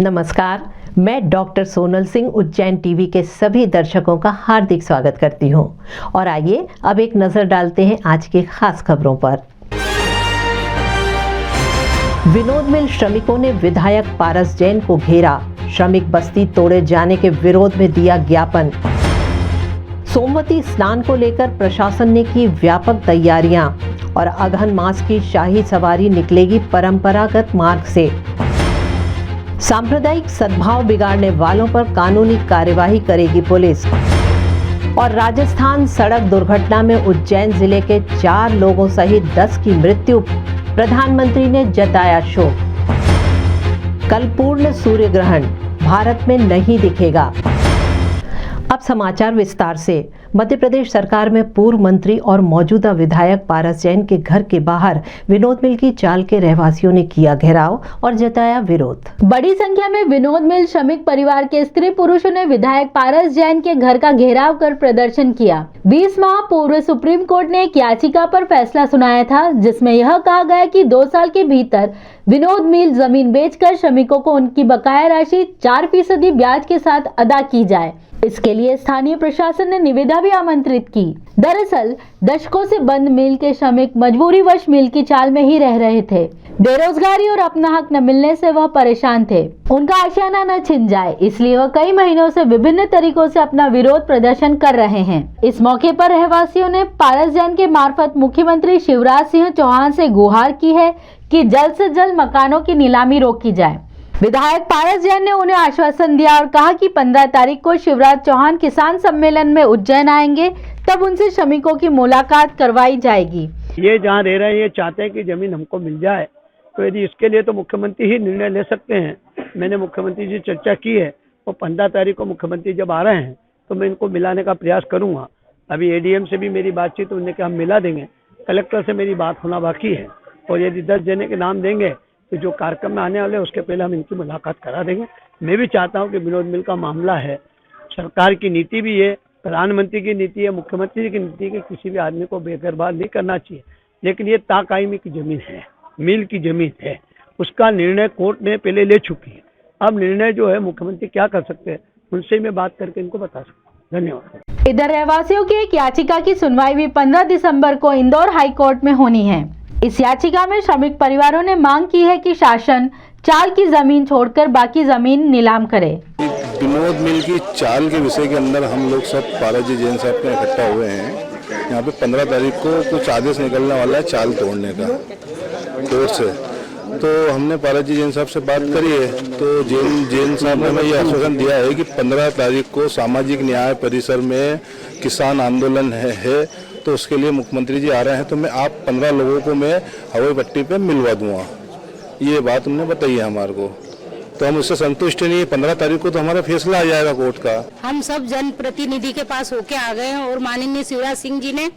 नमस्कार, मैं doctor Sonal Singh Ujjain TV के सभी दर्शकों का हार्दिक स्वागत करती हूं। और आइए अब एक नजर डालते हैं आज की खास खबरों पर। विनोद मिल श्रमिकों ने विधायक पारस जैन को घेरा, श्रमिक बस्ती तोड़े जाने के विरोध में दिया ज्ञापन। सोमवती स्नान को लेकर प्रशासन ने की व्यापक तैयारियां और अगहन मास की शाही सवारी निकलेगी परंपरागत मार्ग से। सांप्रदायिक सद्भाव बिगाड़ने वालों पर कानूनी कार्यवाही करेगी पुलिस। और राजस्थान सड़क दुर्घटना में उज्जैन जिले के 4 लोगों सहित 10 की मृत्यु, प्रधानमंत्री ने जताया शोक। कल पूर्ण सूर्य ग्रहण, भारत में नहीं दिखेगा। अब समाचार विस्तार से। मध्य प्रदेश सरकार में पूर्व मंत्री और मौजूदा विधायक पारस जैन के घर के बाहर विनोद मिल की चाल के रहवासियों ने किया घेराव और जताया विरोध। बड़ी संख्या में विनोद मिल श्रमिक परिवार के स्त्री पुरुषों ने विधायक पारस जैन के घर का घेराव कर प्रदर्शन किया। 20 माह पूर्व सुप्रीम कोर्ट ने एक याचिका पर फैसला सुनाया था, जिसमें यह कहा गया कि 2 साल के भीतर विनोद मिल जमीन बेचकर श्रमिकों को उनकी बकाया राशि 4% ब्याज के साथ अदा की जाए। इसके लिए स्थानीय प्रशासन ने निविदा भी आमंत्रित की। दरअसल दशकों से बंद मिल के श्रमिक मजबूरीवश मिल की चाल में ही रह रहे थे। बेरोजगारी और अपना हक न मिलने से वह परेशान थे। उनका आशियाना न छिन जाए, इसलिए वह कई महीनों से विभिन्न तरीकों से अपना विरोध प्रदर्शन कर रहे हैं। इस मौके पर रहवासियों ने पारस जैन के मार्फत मुख्यमंत्री शिवराज सिंह चौहान से गुहार की है कि जल्द से जल्द मकानों की नीलामी रोकी जाए। विधायक पारस जैन ने उन्हें आश्वासन दिया और कहा कि 15 तारीख को शिवराज चौहान किसान सम्मेलन में उज्जैन आएंगे, तब उनसे श्रमिकों की मुलाकात करवाई जाएगी। ये जहाँ रह रहे हैं ये चाहते हैं कि जमीन हमको मिल जाए, तो यदि इसके लिए तो मुख्यमंत्री ही निर्णय ले सकते हैं। मैंने मुख्यमंत्री जी चर्चा की है, वो 15 तारीख को मुख्यमंत्री जब आ रहे हैं तो मैं इनको मिलाने का प्रयास करूँगा। अभी एडीएम से भी मेरी बातचीत, उन्होंने कहा हम मिला देंगे। कलेक्टर से मेरी बात होना बाकी है, और यदि 10 जने के नाम देंगे तो जो कार्यक्रम में आने वाले उसके पहले हम इनकी मुलाकात करा देंगे। मैं भी चाहता हूं कि विनोद मिल का मामला है, सरकार की नीति भी है, प्रधानमंत्री की नीति है, मुख्यमंत्री की नीति है कि किसी भी आदमी को बेघरबार नहीं करना चाहिए। लेकिन ये ताकायमी की जमीन है, मिल की जमीन है, उसका निर्णय कोर्ट ने पहले ले चुकी है। अब निर्णय जो है मुख्यमंत्री क्या कर सकते हैं, उनसे मैं बात करके इनको बता सकता हूँ। धन्यवाद। इधर रहवासियों की एक याचिका की सुनवाई भी 15 दिसंबर को इंदौर हाई कोर्ट में होनी है। इस याचिका में श्रमिक परिवारों ने मांग की है कि शासन चाल की जमीन छोड़कर बाकी जमीन नीलाम करे। विनोद मिल की चाल के विषय के अंदर हम लोग सब पारस जी जैन साहब के इकट्ठा हुए हैं। यहाँ पे 15 तारीख को कुछ आदेश निकलने वाला है चाल तोड़ने का कोर्ट से। तो हमने पारस जी जैन साहब से बात करी है, तो जैन साहब ने हमें ये आश्वासन दिया है कि 15 तारीख को सामाजिक न्याय परिसर में किसान आंदोलन है, तो उसके लिए मुख्यमंत्री जी आ रहे हैं, तो मैं आप 15 लोगों को मैं हवाई पट्टी पे मिलवा दूंगा। ये बात उन्होंने बताई है हमारे को, तो हम उससे संतुष्ट नहीं है। 15 तारीख को तो हमारा फैसला आ जाएगा कोर्ट का। हम सब जनप्रतिनिधि के पास होके आ गए हैं, और माननीय शिवराज सिंह जी ने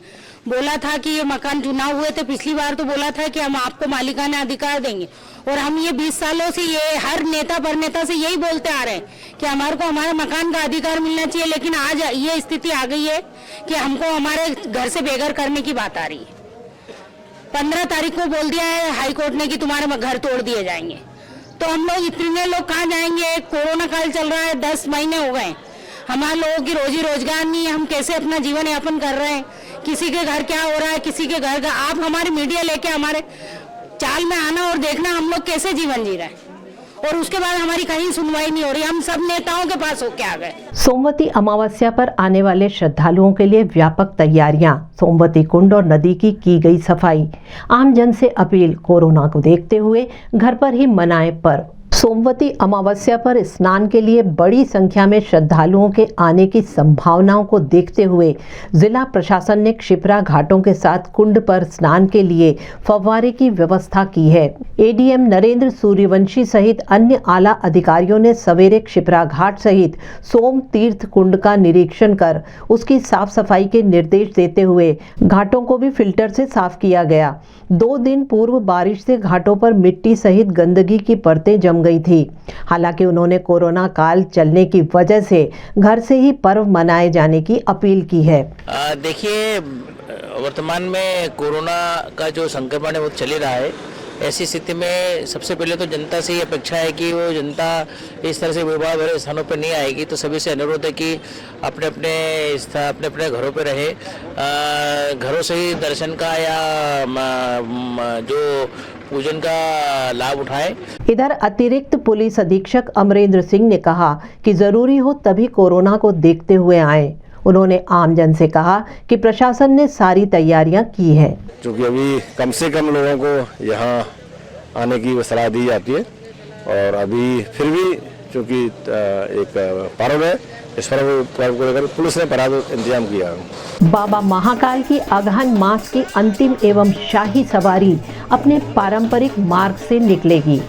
बोला था कि ये मकान चुनाव हुए थे पिछली बार, तो बोला था कि हम आपको मालिकाना अधिकार देंगे। और हम ये 20 सालों से ये हर नेता पर नेता से यही बोलते आ रहे हैं कि हमारे को हमारे मकान का अधिकार मिलना चाहिए। लेकिन आज ये स्थिति आ गई है कि हमको हमारे घर से बेघर करने की बात आ रही है। 15 तारीख को बोल दिया है हाई कोर्ट ने कि तुम्हारे घर तोड़ दिए जाएंगे, तो हम लोग इतने लोग कहाँ जाएंगे? कोरोना काल चल रहा है, 10 महीने हो गए, हमारे लोगों की रोजी रोजगार नहीं है, हम कैसे अपना जीवन यापन कर रहे हैं? किसी के घर क्या हो रहा है, किसी के घर का। आप हमारे मीडिया लेके हमारे चाल में आना और देखना हम लोग कैसे जीवन जी रहे हैं, और उसके बाद हमारी कहीं सुनवाई नहीं हो रही। हम सब नेताओं के पास होके आ गए। सोमवती अमावस्या पर आने वाले श्रद्धालुओं के लिए व्यापक तैयारियां, सोमवती कुंड और नदी की गई सफाई। आमजन से अपील, कोरोना को देखते हुए घर पर ही मनाएं पर्व। सोमवती अमावस्या पर स्नान के लिए बड़ी संख्या में श्रद्धालुओं के आने की संभावनाओं को देखते हुए जिला प्रशासन ने क्षिप्रा घाटों के साथ कुंड पर स्नान के लिए फव्वारे की व्यवस्था की है। एडीएम नरेंद्र सूर्यवंशी सहित अन्य आला अधिकारियों ने सवेरे क्षिप्रा घाट सहित सोम तीर्थ कुंड का निरीक्षण कर उसकी साफ सफाई के निर्देश देते हुए घाटों को भी फिल्टर से साफ किया गया। 2 दिन पूर्व बारिश से घाटों पर मिट्टी सहित गंदगी की परतें जम गई थी। हालांकि उन्होंने कोरोना काल चलने की वजह से घर से ही पर्व मनाए जाने की अपील की है। देखिए, वर्तमान में कोरोना का जो संक्रमण है वो चल ही रहा है, ऐसी स्थिति में सबसे पहले तो जनता से ये अपेक्षा है कि वो जनता इस तरह से भीड़ भरे स्थानों पर नहीं आएगी। तो सभी से अनुरोध है कि अपने अपने घरों पर रहे, घरों से ही दर्शन का या जो पूजन का लाभ उठाए। इधर अतिरिक्त पुलिस अधीक्षक अमरेंद्र सिंह ने कहा कि जरूरी हो तभी कोरोना को देखते हुए आए। उन्होंने आमजन से कहा कि प्रशासन ने सारी तैयारियां की है, क्योंकि अभी कम से कम लोगों को यहाँ आने की सलाह दी जाती है और अभी फिर भी क्योंकि एक पर्व है, इस पर्व को लेकर पुलिस ने पर्याप्त इंतजाम किया। बाबा महाकाल की अगहन मास की अंतिम एवं शाही सवारी अपने पारंपरिक मार्ग से निकलेगी।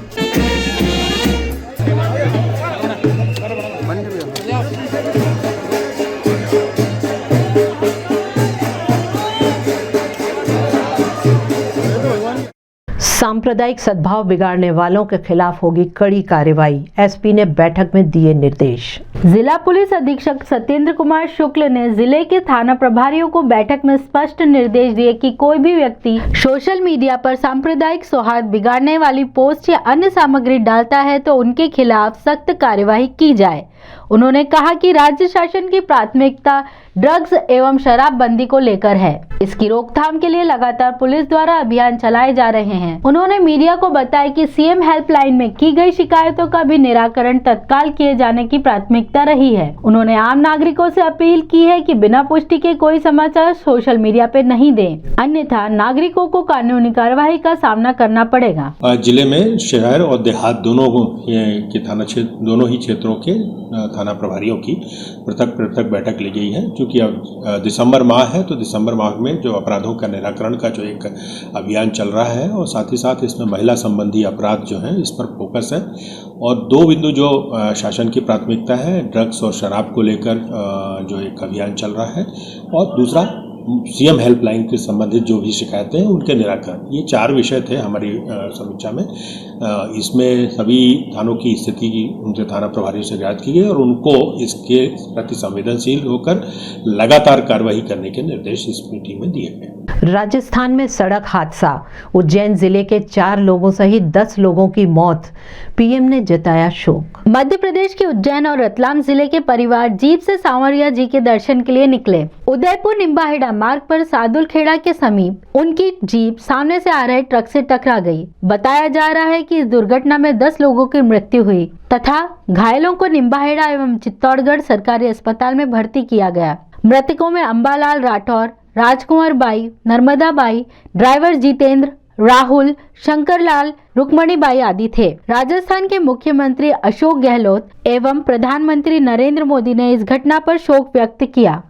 सांप्रदायिक सद्भाव बिगाड़ने वालों के खिलाफ होगी कड़ी कार्रवाई, एसपी ने बैठक में दिए निर्देश। जिला पुलिस अधीक्षक सत्येंद्र कुमार शुक्ल ने जिले के थाना प्रभारियों को बैठक में स्पष्ट निर्देश दिए कि कोई भी व्यक्ति सोशल मीडिया पर सांप्रदायिक सौहार्द बिगाड़ने वाली पोस्ट या अन्य सामग्री डालता है तो उनके खिलाफ सख्त कार्यवाही की जाए। उन्होंने कहा कि राज्य शासन की प्राथमिकता ड्रग्स एवं शराबबंदी को लेकर है। इसकी रोकथाम के लिए लगातार पुलिस द्वारा अभियान चलाए जा रहे हैं। उन्होंने मीडिया को बताया कि सीएम हेल्पलाइन में की गई शिकायतों का भी निराकरण तत्काल किए जाने की प्राथमिकता रही है। उन्होंने आम नागरिकों से अपील की है कि बिना पुष्टि के कोई समाचार सोशल मीडिया पे नहीं दें, अन्यथा नागरिकों को कानूनी कार्रवाई का सामना करना पड़ेगा। जिले में शहर और देहात दोनों के थाना क्षेत्र, दोनों ही क्षेत्रों के थाना प्रभारियों की पृथक बैठक ली गई है। क्योंकि अब दिसंबर माह है तो दिसंबर माह में जो अपराधों का निराकरण का जो एक अभियान चल रहा है और साथ ही साथ इसमें महिला संबंधी अपराध जो है इस पर फोकस है। और दो बिंदु जो शासन की प्राथमिकता है, ड्रग्स और शराब को लेकर जो एक अभियान चल रहा है और दूसरा सीएम हेल्पलाइन से संबंधित जो भी शिकायतें हैं उनके निराकरण। ये 4 विषय थे हमारी समीक्षा में। इसमें सभी थानों की स्थिति की उनके थाना प्रभारियों से ज्ञात की गई और उनको इसके प्रति संवेदनशील होकर लगातार कार्रवाई करने के निर्देश इस मीटिंग में दिए गए। राजस्थान में सड़क हादसा, उज्जैन जिले के 4 लोगों सहित 10 लोगों की मौत, पीएम ने जताया शोक। मध्य प्रदेश के उज्जैन और रतलाम जिले के परिवार जीप से सांवरिया जी के दर्शन के लिए निकले। उदयपुर निम्बाहेड़ा मार्ग पर सादुलखेड़ा के समीप उनकी जीप सामने से आ रहे ट्रक से टकरा गई। बताया जा रहा है कि इस दुर्घटना में 10 लोगों की मृत्यु हुई तथा घायलों को निम्बाहेड़ा एवं चित्तौड़गढ़ सरकारी अस्पताल में भर्ती किया गया। मृतकों में अंबालाल राठौर, राजकुमार बाई, नर्मदा बाई, ड्राइवर जितेंद्र, राहुल, शंकरलाल, रुक्मणी बाई आदि थे। राजस्थान के मुख्यमंत्री अशोक गहलोत एवं प्रधानमंत्री नरेंद्र मोदी ने इस घटना पर शोक व्यक्त किया।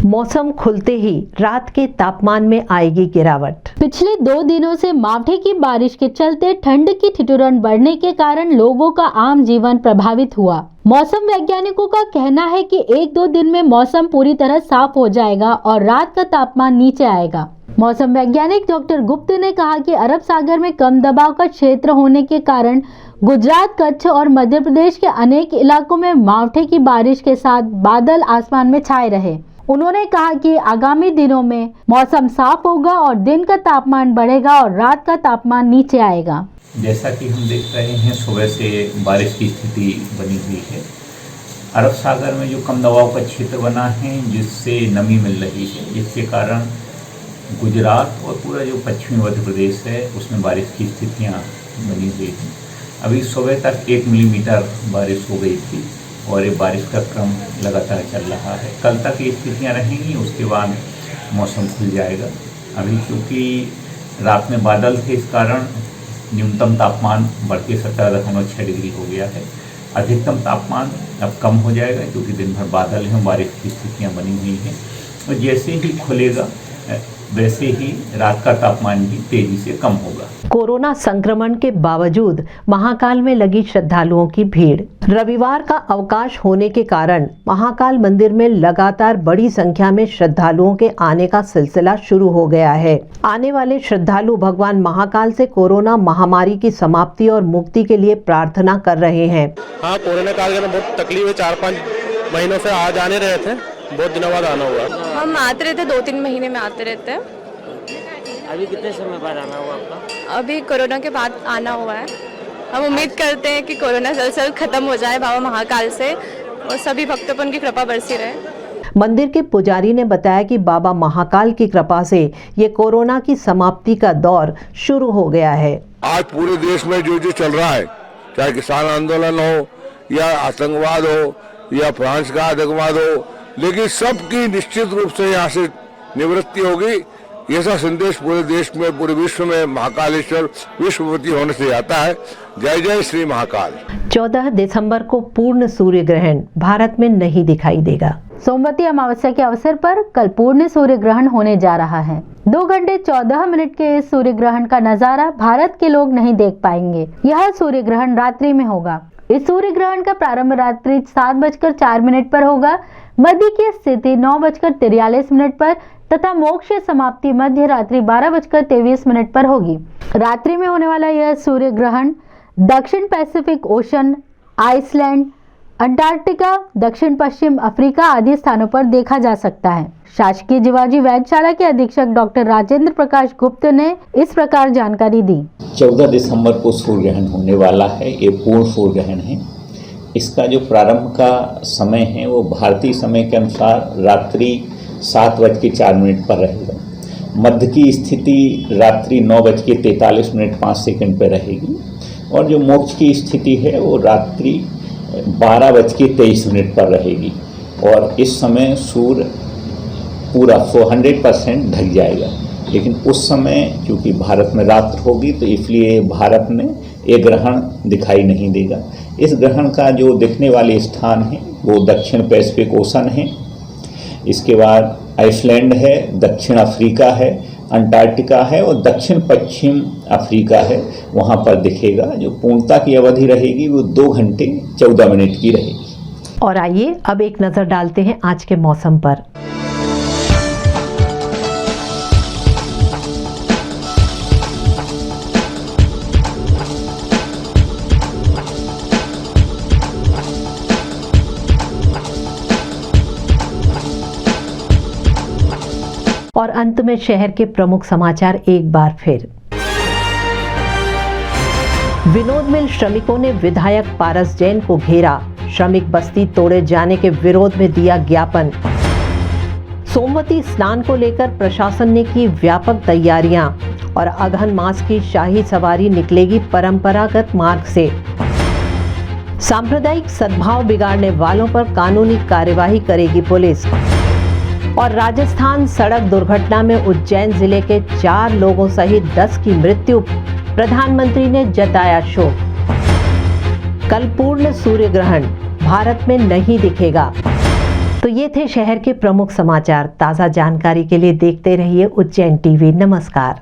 मौसम खुलते ही रात के तापमान में आएगी गिरावट। पिछले 2 दिनों से मावठे की बारिश के चलते ठंड की ठिठुरन बढ़ने के कारण लोगों का आम जीवन प्रभावित हुआ। मौसम वैज्ञानिकों का कहना है कि 1-2 दिन में मौसम पूरी तरह साफ हो जाएगा और रात का तापमान नीचे आएगा। मौसम वैज्ञानिक डॉक्टर गुप्त ने कहा कि अरब सागर में कम दबाव का क्षेत्र होने के कारण गुजरात, कच्छ और मध्य प्रदेश के अनेक इलाकों में मावठे की बारिश के साथ बादल आसमान में छाए रहे। उन्होंने कहा कि आगामी दिनों में मौसम साफ होगा और दिन का तापमान बढ़ेगा और रात का तापमान नीचे आएगा। जैसा कि हम देख रहे हैं, सुबह से बारिश की स्थिति बनी हुई है। अरब सागर में जो कम दबाव का क्षेत्र बना है जिससे नमी मिल रही है, जिसके कारण गुजरात और पूरा जो पश्चिमी मध्य प्रदेश है उसमें बारिश की स्थितियाँ बनी हुई हैं। अभी सुबह तक 1 मिलीमीटर बारिश हो गई थी और ये बारिश का क्रम लगातार चल रहा है। कल तक ये स्थितियाँ रहेंगी, उसके बाद मौसम खुल जाएगा। अभी क्योंकि रात में बादल थे, इस कारण न्यूनतम तापमान बढ़ के 17.6 डिग्री हो गया है। अधिकतम तापमान अब कम हो जाएगा क्योंकि दिन भर बादल हैं, बारिश की स्थितियाँ बनी हुई हैं और जैसे ही खुलेगा वैसे ही रात का तापमान भी तेजी से कम होगा। कोरोना संक्रमण के बावजूद महाकाल में लगी श्रद्धालुओं की भीड़। रविवार का अवकाश होने के कारण महाकाल मंदिर में लगातार बड़ी संख्या में श्रद्धालुओं के आने का सिलसिला शुरू हो गया है। आने वाले श्रद्धालु भगवान महाकाल से कोरोना महामारी की समाप्ति और मुक्ति के लिए प्रार्थना कर रहे हैं। हाँ, कोरोना काल में बहुत तकलीफ है। 4-5 महीनों से आ जाने रहे थे, बहुत दिनों बाद आना हुआ। हम आते रहते, 2-3 महीने में आते रहते हैं। अभी कितने समय बाद आना हुआ आपका? अभी कोरोना के बाद आना हुआ है। हम उम्मीद करते हैं कि कोरोना जल्द से जल्द खत्म हो जाए बाबा महाकाल से और सभी भक्तों पर उनकी कृपा बरसी रहे। मंदिर के पुजारी ने बताया कि बाबा महाकाल की कृपा से ये कोरोना की समाप्ति का दौर शुरू हो गया है। आज पूरे देश में जो चल रहा है, चाहे किसान आंदोलन हो या आतंकवाद हो या फ्रांस का आतंकवाद हो, लेकिन सबकी निश्चित रूप से यहाँ से निवृत्ति होगी। ऐसा संदेश पूरे देश में, पूरे विश्व में महाकालेश्वर विश्वपति होने से आता है। जय जय श्री महाकाल। 14 दिसंबर को पूर्ण सूर्य ग्रहण भारत में नहीं दिखाई देगा। सोमवती अमावस्या के अवसर पर कल पूर्ण सूर्य ग्रहण होने जा रहा है। 2 घंटे 14 मिनट के इस सूर्य ग्रहण का नजारा भारत के लोग नहीं देख पाएंगे। यह सूर्य ग्रहण रात्रि में होगा। इस सूर्य ग्रहण का प्रारंभ रात्रि 7:04 पर होगा, मध्य की स्थिति 9:43 पर तथा मोक्ष समाप्ति मध्य रात्रि 12:23 पर होगी। रात्रि में होने वाला यह सूर्य ग्रहण दक्षिण पैसिफिक ओशन, आइसलैंड, अंटार्कटिका, दक्षिण पश्चिम अफ्रीका आदि स्थानों पर देखा जा सकता है। शासकीय जिवाजी वैद्यशाला के अधीक्षक डॉक्टर राजेंद्र प्रकाश गुप्त ने इस प्रकार जानकारी दी। 14 दिसंबर को सूर्य ग्रहण होने वाला है। ये पूर्ण सूर्य ग्रहण है। इसका जो प्रारंभ का समय है वो भारतीय समय के अनुसार रात्रि 7:04 पर रहेगा। मध्य की स्थिति रात्रि 9:43 पर रहेगी और जो मोक्ष की स्थिति है वो रात्रि 12:23 पर रहेगी और इस समय सूर्य पूरा 100% ढक जाएगा। लेकिन उस समय क्योंकि भारत में रात्र होगी तो इसलिए भारत में ये ग्रहण दिखाई नहीं देगा। इस ग्रहण का जो देखने वाले स्थान है वो दक्षिण पैसिफिक ओशन है, इसके बाद आइसलैंड है, दक्षिण अफ्रीका है, अंटार्कटिका है और दक्षिण पश्चिम अफ्रीका है, वहाँ पर दिखेगा। जो पूर्णता की अवधि रहेगी वो 2 घंटे 14 मिनट की रहेगी। और आइए अब एक नजर डालते हैं आज के मौसम पर। और अंत में शहर के प्रमुख समाचार एक बार फिर। विनोद मिल श्रमिकों ने विधायक पारस जैन को घेरा, श्रमिक बस्ती तोड़े जाने के विरोध में दिया ज्ञापन। सोमवती स्नान को लेकर प्रशासन ने की व्यापक तैयारियां और अगहन मास की शाही सवारी निकलेगी परंपरागत मार्ग से। सांप्रदायिक सद्भाव बिगाड़ने वालों पर कानूनी कार्यवाही करेगी पुलिस। और राजस्थान सड़क दुर्घटना में उज्जैन जिले के 4 लोगों सहित 10 की मृत्यु, प्रधानमंत्री ने जताया शोक। कल पूर्ण सूर्य ग्रहण भारत में नहीं दिखेगा। तो ये थे शहर के प्रमुख समाचार। ताज़ा जानकारी के लिए देखते रहिए उज्जैन टीवी। नमस्कार।